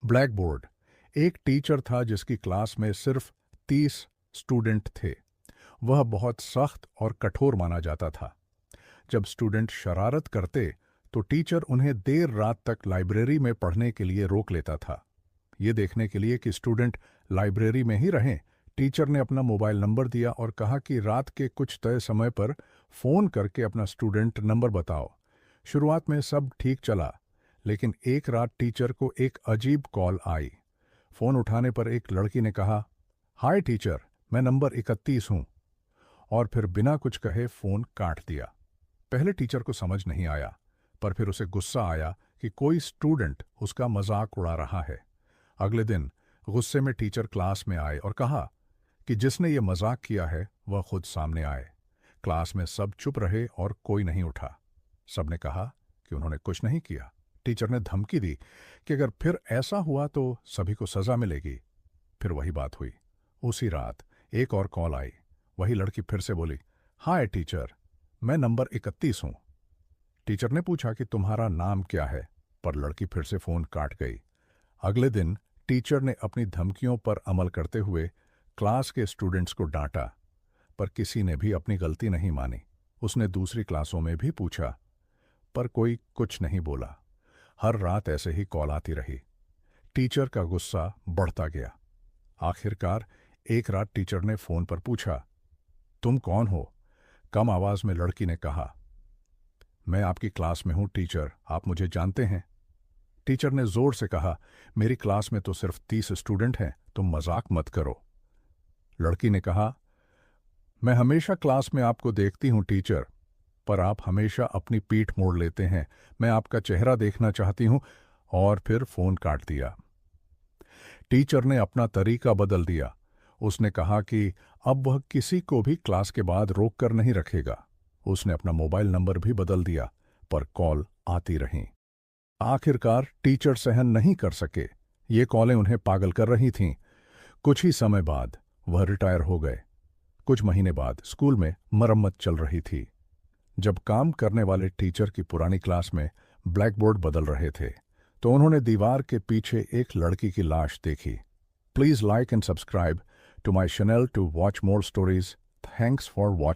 Black board. एक teacher था जिसकी क्लास में सिर्फ 30 स्टूडेंट थे। वह बहुत सख्त और कठोर माना जाता था। जब स्टूडेंट शरारत करते तो टीचर उन्हें देर रात तक लाइब्रेरी में पढ़ने के लिए रोक लेता था। ये देखने के लिए कि स्टूडेंट लाइब्रेरी में ही रहें, टीचर ने अपना मोबाइल नंबर दिया और कहा कि रात के कुछ तय समय पर फ़ोन करके अपना स्टूडेंट नंबर बताओ। शुरुआत में सब ठीक चला, लेकिन एक रात टीचर को एक अजीब कॉल आई। फ़ोन उठाने पर एक लड़की ने कहा, हाय टीचर, मैं नंबर 31 हूँ, और फिर बिना कुछ कहे फ़ोन काट दिया। पहले टीचर को समझ नहीं आया, पर फिर उसे गुस्सा आया कि कोई स्टूडेंट उसका मजाक उड़ा रहा है। अगले दिन गुस्से में टीचर क्लास में आए और कहा कि जिसने ये मजाक किया है वह खुद सामने आए। क्लास में सब चुप रहे और कोई नहीं उठा। सबने कहा कि उन्होंने कुछ नहीं किया। टीचर ने धमकी दी कि अगर फिर ऐसा हुआ तो सभी को सजा मिलेगी। फिर वही बात हुई। उसी रात एक और कॉल आई। वही लड़की फिर से बोली, हाय टीचर, मैं नंबर 31 हूँ। टीचर ने पूछा कि तुम्हारा नाम क्या है, पर लड़की फिर से फ़ोन काट गई। अगले दिन टीचर ने अपनी धमकियों पर अमल करते हुए क्लास के स्टूडेंट्स को डांटा, पर किसी ने भी अपनी गलती नहीं मानी। उसने दूसरी क्लासों में भी पूछा, पर कोई कुछ नहीं बोला। हर रात ऐसे ही कॉल आती रही। टीचर का गुस्सा बढ़ता गया। आखिरकार एक रात टीचर ने फ़ोन पर पूछा, तुम कौन हो? कम आवाज़ में लड़की ने कहा, मैं आपकी क्लास में हूं टीचर, आप मुझे जानते हैं? टीचर ने जोर से कहा, मेरी क्लास में तो सिर्फ 30 स्टूडेंट हैं, तुम मजाक मत करो। लड़की ने कहा, मैं हमेशा क्लास में आपको देखती हूं टीचर, पर आप हमेशा अपनी पीठ मोड़ लेते हैं, मैं आपका चेहरा देखना चाहती हूं। और फिर फोन काट दिया। टीचर ने अपना तरीका बदल दिया। उसने कहा कि अब वह किसी को भी क्लास के बाद रोक कर नहीं रखेगा। उसने अपना मोबाइल नंबर भी बदल दिया, पर कॉल आती रहीं। आखिरकार टीचर सहन नहीं कर सके। ये कॉलें उन्हें पागल कर रही थीं। कुछ ही समय बाद वह रिटायर हो गए। कुछ महीने बाद स्कूल में मरम्मत चल रही थी। जब काम करने वाले टीचर की पुरानी क्लास में ब्लैक बोर्ड बदल रहे थे, तो उन्होंने दीवार के पीछे एक लड़की की लाश देखी। Please like and subscribe to my channel to watch more stories. Thanks for watching.